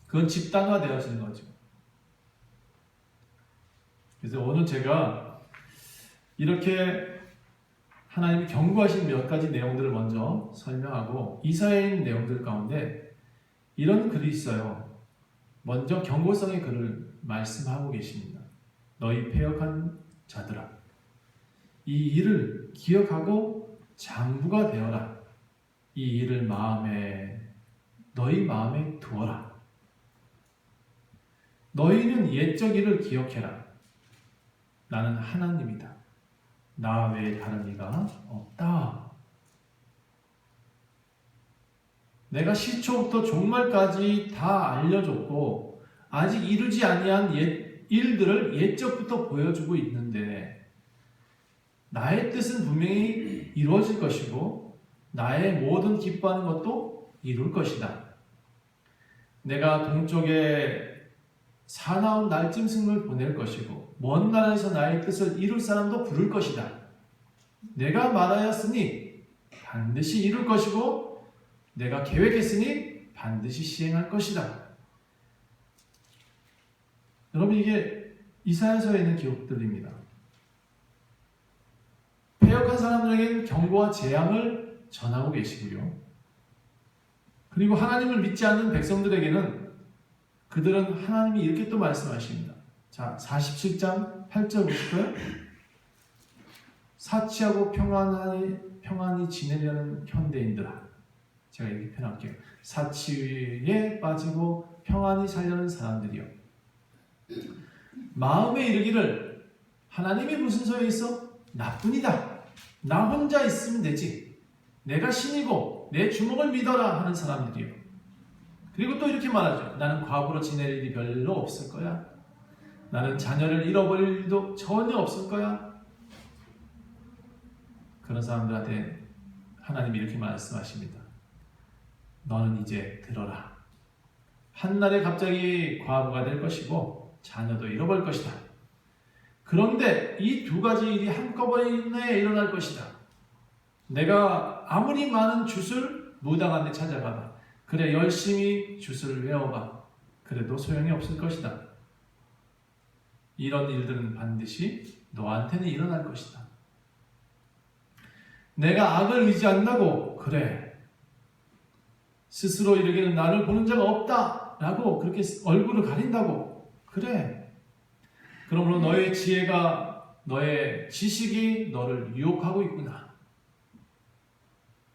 그건 집단화되어지는 거죠. 그래서 오늘 제가 이렇게 하나님이 경고하신 몇 가지 내용들을 먼저 설명하고 이사야에 있는 내용들 가운데 이런 글이 있어요. 먼저 경고성의 글을 말씀하고 계십니다. 너희 패역한 자들아, 이 일을 기억하고 장부가 되어라. 이 일을 너희 마음에 두어라. 너희는 옛적 일을 기억해라. 나는 하나님이다. 나 외에 다른 이가 없다. 내가 시초부터 종말까지 다 알려줬고 아직 이루지 아니한 일들을 옛적부터 보여주고 있는데 나의 뜻은 분명히 이루어질 것이고 나의 모든 기뻐하는 것도 이룰 것이다. 내가 동쪽에 사나운 날짐승을 보낼 것이고 먼 나라에서 나의 뜻을 이룰 사람도 부를 것이다. 내가 말하였으니 반드시 이룰 것이고 내가 계획했으니 반드시 시행할 것이다. 여러분 이게 이사야서에 있는 기록들입니다. 패역한 사람들에게는 경고와 재앙을 전하고 계시고요. 그리고 하나님을 믿지 않는 백성들에게는 그들은 하나님이 이렇게 또 말씀하십니다. 자, 47장 8절 보실까요? 사치하고 평안히 지내려는 현대인들아. 제가 이렇게 표현할게요. 사치에 빠지고 평안히 살려는 사람들이요. 마음에 이르기를 하나님이 무슨 소용이 있어? 나뿐이다. 나 혼자 있으면 되지. 내가 신이고 내 주먹을 믿어라 하는 사람들이요. 그리고 또 이렇게 말하죠. 나는 과부로 지낼 일이 별로 없을 거야. 나는 자녀를 잃어버릴 일도 전혀 없을 거야. 그런 사람들한테 하나님이 이렇게 말씀하십니다. 너는 이제 들어라. 한날에 갑자기 과부가 될 것이고 자녀도 잃어버릴 것이다. 그런데 이 두 가지 일이 한꺼번에 일어날 것이다. 내가 아무리 많은 jut을 무당한 데 찾아가봐. 그래 열심히 jut을 외워봐. 그래도 소용이 없을 것이다. 이런 일들은 반드시 너한테는 일어날 것이다. 내가 악을 의지한다고 그래. 스스로 이르기는 나를 보는 자가 없다 라고 그렇게 얼굴을 가린다고 그래. 그러므로 너의 지혜가 너의 지식이 너를 유혹하고 있구나.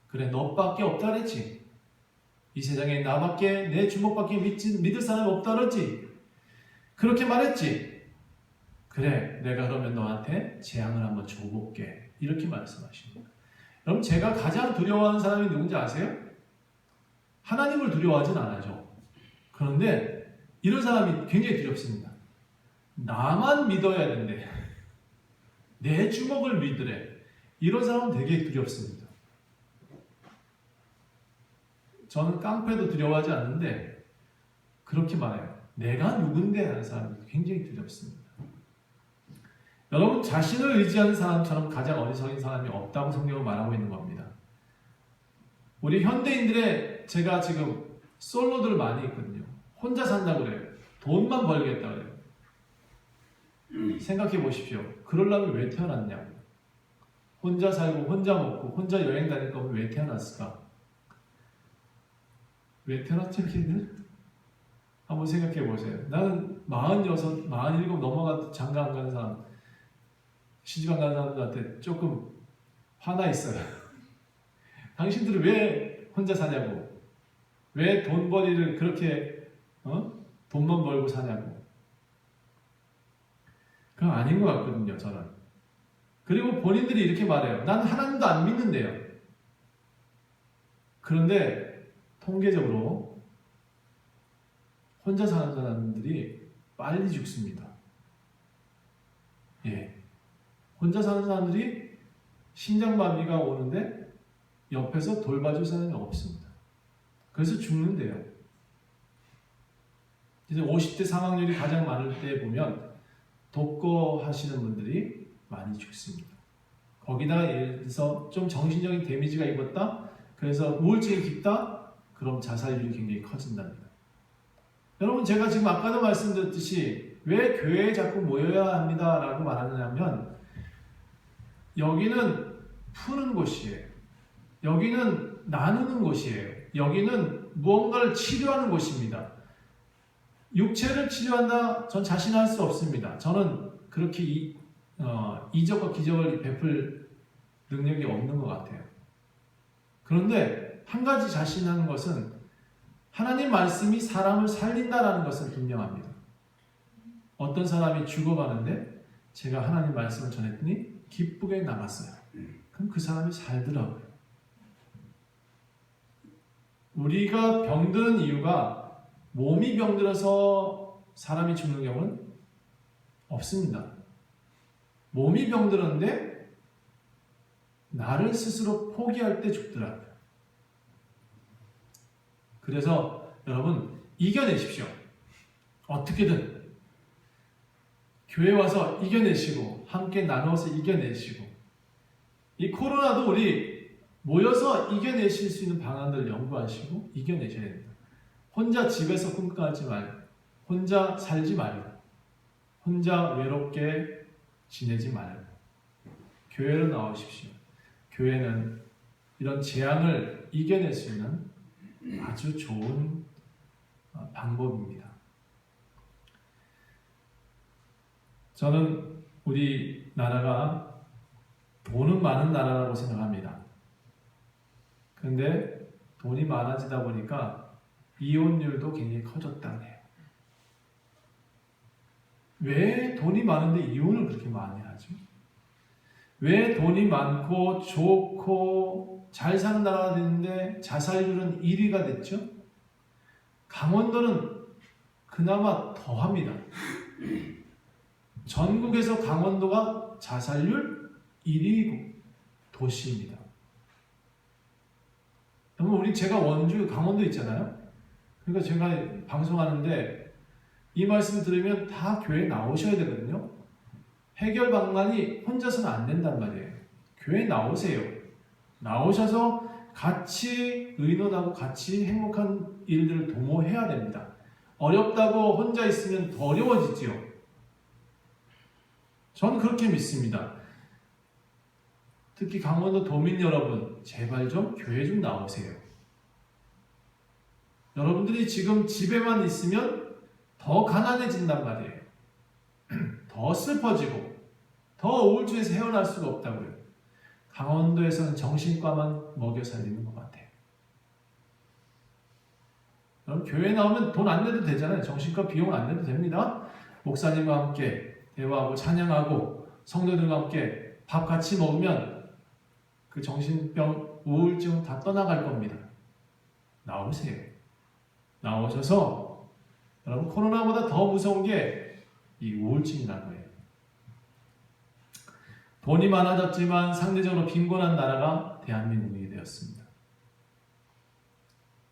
그래 너밖에 없다 그랬지. 이 세상에 나밖에 내 주먹밖에 믿을 사람이 없다 그랬지. 그렇게 말했지. 그래 내가 그러면 너한테 재앙을 한번 줘볼게. 이렇게 말씀하십니다. 여러분 제가 가장 두려워하는 사람이 누군지 아세요? 하나님을 두려워하진 않아죠. 그런데 이런 사람이 굉장히 두렵습니다. 나만 믿어야 된대. 내 주먹을 믿으래. 이런 사람은 되게 두렵습니다. 저는 깡패도 두려워하지 않는데 그렇게 말해요. 내가 누군데 하는 사람이 굉장히 두렵습니다. 여러분 자신을 의지하는 사람처럼 가장 어리석은 사람이 없다고 성경은 말하고 있는 겁니다. 우리 현대인들의 제가 지금 솔로들 많이 있거든요. 혼자 산다 그래요. 돈만 벌겠다 그래요. 생각해 보십시오. 그러려면 왜 태어났냐고. 혼자 살고 혼자 먹고 혼자 여행 다닐 거면 왜 태어났을까? 왜 태어났죠 걔들? 한번 생각해 보세요. 나는 46, 47 넘어가도 장가 안 가는 사람, 시집 안 가는 사람들한테 조금 화나 있어요. 당신들은 왜 혼자 사냐고. 왜 돈벌이를 그렇게 돈만 벌고 사냐고. 그건 아닌 것 같거든요, 저는. 그리고 본인들이 이렇게 말해요. 난 하나님도 안 믿는데요. 그런데 통계적으로 혼자 사는 사람들이 빨리 죽습니다. 예. 혼자 사는 사람들이 심장마비가 오는데 옆에서 돌봐줄 사람이 없습니다. 그래서 죽는데요. 그래서 50대 사망률이 가장 많을 때 보면 독거하시는 분들이 많이 죽습니다. 거기다가 예를 들어서 좀 정신적인 데미지가 입었다? 그래서 우울증이 깊다? 그럼 자살률이 굉장히 커진답니다. 여러분 제가 지금 아까도 말씀드렸듯이 왜 교회에 자꾸 모여야 합니다 라고 말하냐면 여기는 푸는 곳이에요. 여기는 나누는 곳이에요. 여기는 무언가를 치료하는 곳입니다. 육체를 치료한다? 전 자신할 수 없습니다. 저는 그렇게 이적과 기적을 베풀 능력이 없는 것 같아요. 그런데 한 가지 자신하는 것은 하나님 말씀이 사람을 살린다라는 것은 분명합니다. 어떤 사람이 죽어가는데 제가 하나님 말씀을 전했더니 기쁘게 나갔어요. 그럼 그 사람이 살더라고요. 우리가 병드는 이유가 몸이 병들어서 사람이 죽는 경우는 없습니다. 몸이 병들었는데 나를 스스로 포기할 때 죽더라고요. 그래서 여러분 이겨내십시오. 어떻게든 교회 와서 이겨내시고 함께 나눠서 이겨내시고 이 코로나도 우리 모여서 이겨내실 수 있는 방안들을 연구하시고 이겨내셔야 됩니다. 혼자 집에서 끙끙하지 말고 혼자 살지 말고 혼자 외롭게 지내지 말고 교회로 나오십시오. 교회는 이런 재앙을 이겨낼 수 있는 아주 좋은 방법입니다. 저는 우리 나라가 돈은 많은 나라라고 생각합니다. 그런데 돈이 많아지다 보니까 이혼율도 굉장히 커졌다고 해요. 왜 돈이 많은데 이혼을 그렇게 많이 하죠? 왜 돈이 많고 좋고 잘 사는 나라가 됐는데 자살률은 1위가 됐죠? 강원도는 그나마 더합니다. 전국에서 강원도가 자살률 1위 도시입니다. 여러분 제가 원주 강원도 있잖아요. 그러니까 제가 방송하는데 이 말씀 들으면 다 교회 나오셔야 되거든요. 해결 방안이 혼자서는 안 된단 말이에요. 교회 나오세요. 나오셔서 같이 의논하고 같이 행복한 일들을 도모해야 됩니다. 어렵다고 혼자 있으면 더 어려워지지요. 저는 그렇게 믿습니다. 특히 강원도 도민 여러분, 제발 좀 교회 좀 나오세요. 여러분들이 지금 집에만 있으면 더 가난해진단 말이에요. 더 슬퍼지고 더 우울증에서 헤어날 수가 없다고요. 강원도에서는 정신과만 먹여 살리는 것 같아요. 여러분 교회 나오면 돈 안 내도 되잖아요. 정신과 비용 안 내도 됩니다. 목사님과 함께 대화하고 찬양하고 성도들과 함께 밥 같이 먹으면 그 정신병, 우울증 다 떠나갈 겁니다. 나오세요. 나오셔서 여러분 코로나보다 더 무서운 게 이 우울증이라는 거예요. 돈이 많아졌지만 상대적으로 빈곤한 나라가 대한민국이 되었습니다.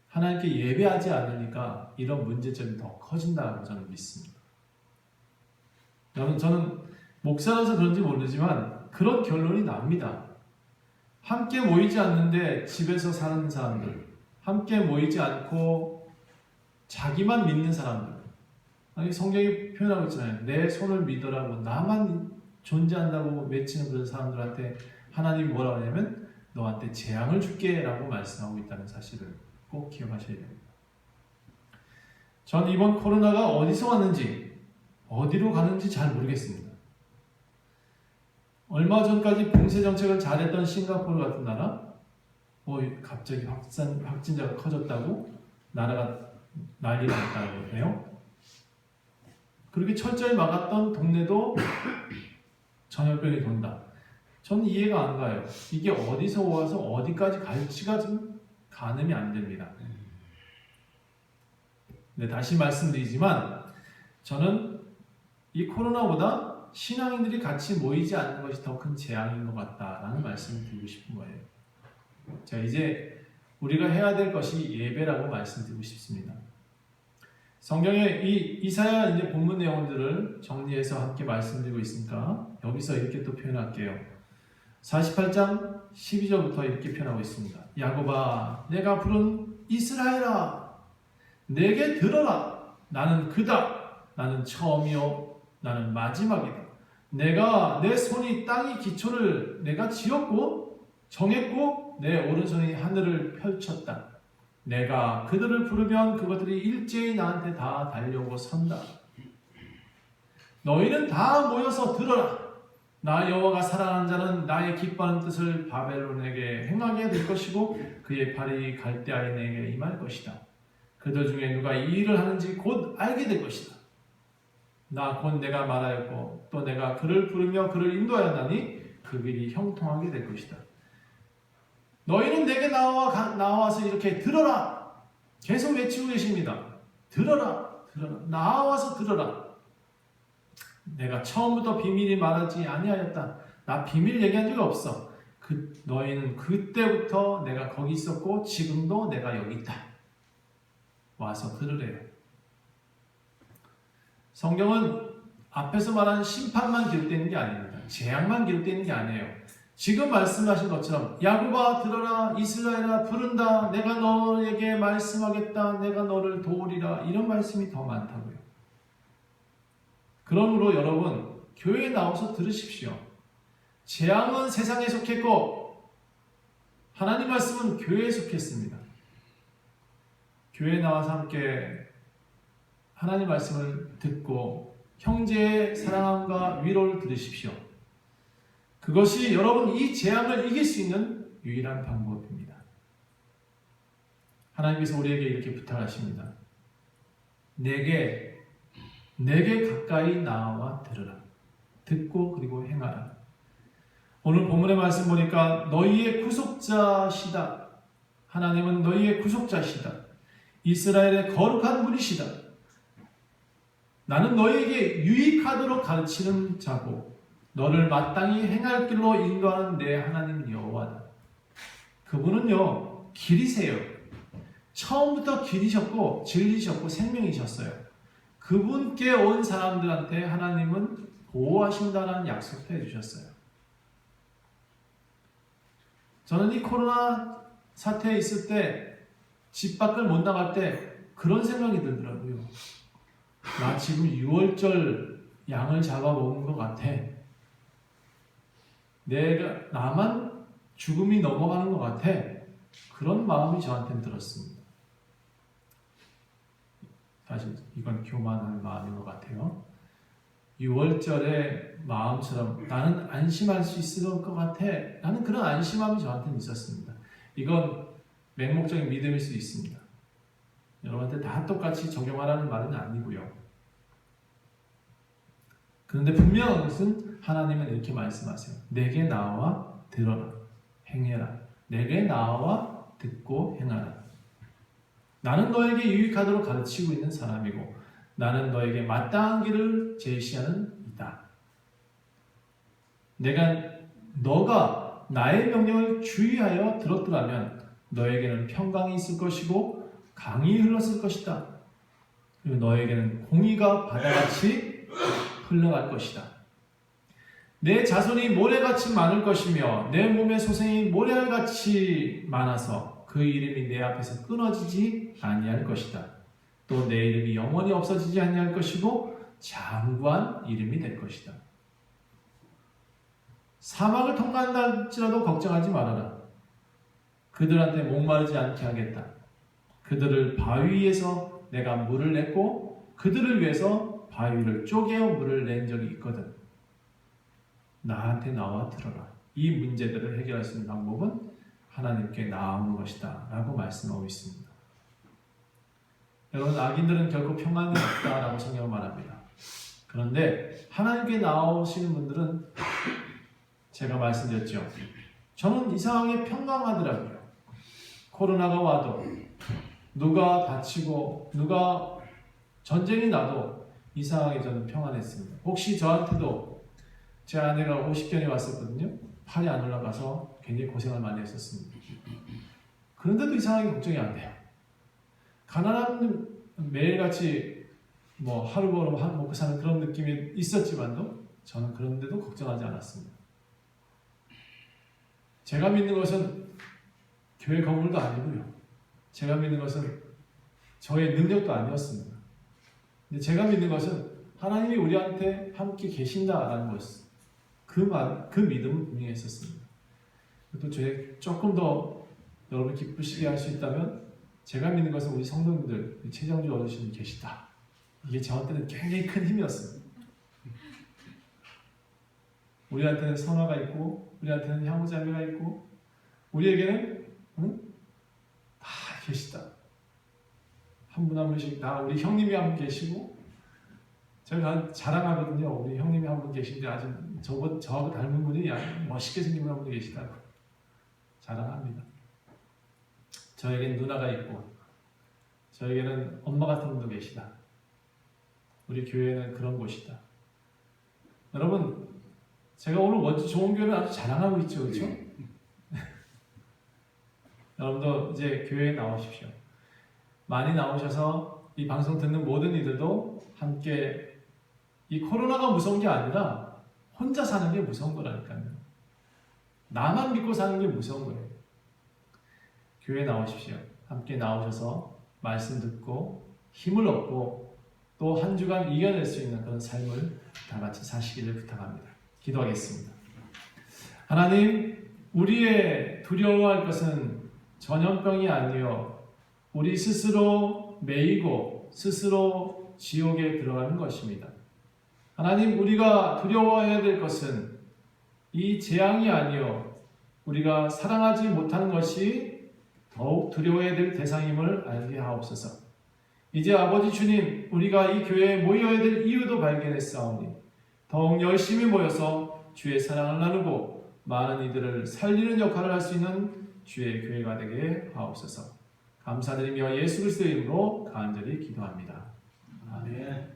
하나님께 예배하지 않으니까 이런 문제점이 더 커진다고 저는 믿습니다. 여러분 저는 목사라서 그런지 모르지만 그런 결론이 납니다. 함께 모이지 않는데 집에서 사는 사람들, 함께 모이지 않고 자기만 믿는 사람들, 아니 성경이 표현하고 있잖아요. 내 손을 믿으라고 나만 존재한다고 외치는 그런 사람들한테 하나님이 뭐라고 하냐면 너한테 재앙을 줄게 라고 말씀하고 있다는 사실을 꼭 기억하셔야 됩니다. 전 이번 코로나가 어디서 왔는지 어디로 가는지 잘 모르겠습니다. 얼마 전까지 봉쇄 정책을 잘했던 싱가포르 같은 나라 갑자기 확진자가 커졌다고 나라가 난리가 났다고 해요. 그렇게 철저히 막았던 동네도 전염병이 돈다. 저는 이해가 안 가요. 이게 어디서 와서 어디까지 갈지가 좀 가늠이 안 됩니다. 네, 다시 말씀드리지만 저는 이 코로나보다 신앙인들이 같이 모이지 않는 것이 더 큰 재앙인 것 같다라는 말씀을 드리고 싶은 거예요. 자, 이제 우리가 해야 될 것이 예배라고 말씀드리고 싶습니다. 성경의 이 이사야 이제 본문 내용들을 정리해서 함께 말씀드리고 있으니까 여기서 이렇게 또 표현할게요. 48장 12절부터 이렇게 표현하고 있습니다. 야곱아, 내가 부른 이스라엘아, 내게 들어라. 나는 그다. 나는 처음이요, 나는 마지막이다. 내가 내 손이 땅의 기초를 내가 지었고 정했고 내 오른손이 하늘을 펼쳤다. 내가 그들을 부르면 그것들이 일제히 나한테 다 달려오고 선다. 너희는 다 모여서 들어라. 나 여호와가 사랑하는 자는 나의 기뻐하는 뜻을 바벨론에게 행하게 될 것이고 그의 팔이 갈대아인에게 임할 것이다. 그들 중에 누가 이 일을 하는지 곧 알게 될 것이다. 나 곧 내가 말하였고 또 내가 그를 부르며 그를 인도하였나니 그 길이 형통하게 될 것이다. 너희는 내게 나와서 이렇게 들어라. 계속 외치고 계십니다. 들어라, 들어라, 나와서 들어라. 내가 처음부터 비밀이 말하지 아니하였다. 나 비밀 얘기한 적이 없어. 너희는 그때부터 내가 거기 있었고 지금도 내가 여기 있다. 와서 들으래요. 성경은 앞에서 말한 심판만 기록되는 게 아닙니다. 재앙만 기록되는 게 아니에요. 지금 말씀하신 것처럼 야곱아 들어라, 이스라엘아 부른다, 내가 너에게 말씀하겠다, 내가 너를 도우리라, 이런 말씀이 더 많다고요. 그러므로 여러분 교회에 나와서 들으십시오. 재앙은 세상에 속했고 하나님 말씀은 교회에 속했습니다. 교회에 나와서 함께 하나님 말씀을 듣고 형제의 사랑함과 위로를 들으십시오. 그것이 여러분 이 재앙을 이길 수 있는 유일한 방법입니다. 하나님께서 우리에게 이렇게 부탁하십니다. 내게 가까이 나와 들으라. 듣고 그리고 행하라. 오늘 본문의 말씀 보니까 너희의 구속자시다. 하나님은 너희의 구속자시다. 이스라엘의 거룩한 분이시다. 나는 너희에게 유익하도록 가르치는 자고 너를 마땅히 행할 길로 인도하는 내 하나님 여호와다. 그분은요 길이세요. 처음부터 길이셨고 진리셨고 생명이셨어요. 그분께 온 사람들한테 하나님은 보호하신다는 약속도 해주셨어요. 저는 이 코로나 사태에 있을 때 집 밖을 못 나갈 때 그런 생각이 들더라고요. 나 지금 6월절 양을 잡아먹은 것 같아. 나만 죽음이 넘어가는 것 같아. 그런 마음이 저한테는 들었습니다. 사실 이건 교만한 마음인 것 같아요. 6월절의 마음처럼 나는 안심할 수 있을 것 같아. 나는 그런 안심함이 저한테는 있었습니다. 이건 맹목적인 믿음일 수 있습니다. 여러분한테 다 똑같이 적용하라는 말은 아니고요. 그런데 분명한 것은 하나님은 이렇게 말씀하세요. 내게 나와 들어라. 행해라. 내게 나와 듣고 행하라. 나는 너에게 유익하도록 가르치고 있는 사람이고 나는 너에게 마땅한 길을 제시하는 이다. 너가 나의 명령을 주의하여 들었더라면 너에게는 평강이 있을 것이고 강이 흘렀을 것이다. 그리고 너에게는 공의가 바다같이 흘러갈 것이다. 내 자손이 모래같이 많을 것이며 내 몸의 소생이 모래알같이 많아서 그 이름이 내 앞에서 끊어지지 아니할 것이다. 또 내 이름이 영원히 없어지지 아니할 것이고 장구한 이름이 될 것이다. 사막을 통과한다 할지라도 걱정하지 말아라. 그들한테 목마르지 않게 하겠다. 그들을 바위에서 내가 물을 냈고 그들을 위해서 바위를 쪼개어 물을 낸 적이 있거든. 나한테 나와 들어라. 이 문제들을 해결할 수 있는 방법은 하나님께 나아오는 것이다 라고 말씀하고 있습니다. 여러분, 악인들은 결코 평안이 없다라고 성경은 말합니다. 그런데 하나님께 나오시는 분들은 제가 말씀드렸죠. 저는 이상하게 평강하더라고요. 코로나가 와도 누가 다치고 누가 전쟁이 나도 이상하게 저는 평안했습니다. 혹시 저한테도 제 아내가 50견이 왔었거든요. 팔이 안 올라가서 굉장히 고생을 많이 했었습니다. 그런데도 이상하게 걱정이 안 돼요. 가난한 매일같이 하루 벌어 먹고 사는 그런 느낌이 있었지만도 저는 그런데도 걱정하지 않았습니다. 제가 믿는 것은 교회 건물도 아니고요. 제가 믿는 것은 저의 능력도 아니었습니다. 근데 제가 믿는 것은 하나님이 우리한테 함께 계신다라는 것, 그 믿음은 분명히 있었습니다. 또 조금 더 여러분 기쁘시게 할 수 있다면 제가 믿는 것은 우리 성도님들, 최정주 어르신이 계시다. 이게 저한테는 굉장히 큰 힘이었습니다. 우리한테는 선화가 있고 우리한테는 형제자매가 있고 우리에게는 다 계시다. 한 분 한 분씩 다 우리 형님이 한 분 계시고 제가 자랑하거든요. 우리 형님이 한 분 계신데 아주 저하고 닮은 분이 멋있게 생긴 분 한 분 계시다고 자랑합니다. 저에겐 누나가 있고 저에게는 엄마 같은 분도 계시다. 우리 교회는 그런 곳이다. 여러분, 제가 오늘 원주 좋은 교회를 아주 자랑하고 있죠, 그렇죠? 여러분도 이제 교회에 나오십시오. 많이 나오셔서 이 방송 듣는 모든 이들도 함께 이 코로나가 무서운 게 아니라 혼자 사는 게 무서운 거라니까요. 나만 믿고 사는 게 무서운 거예요. 교회에 나오십시오. 함께 나오셔서 말씀 듣고 힘을 얻고 또 한 주간 이겨낼 수 있는 그런 삶을 다 같이 사시기를 부탁합니다. 기도하겠습니다. 하나님, 우리의 두려워할 것은 전염병이 아니요 우리 스스로 매이고 스스로 지옥에 들어가는 것입니다. 하나님, 우리가 두려워해야 될 것은 이 재앙이 아니요 우리가 사랑하지 못하는 것이 더욱 두려워해야 될 대상임을 알게 하옵소서. 이제 아버지 주님, 우리가 이 교회에 모여야 될 이유도 발견했사오니 더욱 열심히 모여서 주의 사랑을 나누고 많은 이들을 살리는 역할을 할 수 있는 주의 교회가 되게 하옵소서. 감사드리며 예수 그리스도의 이름으로 간절히 기도합니다. 아멘.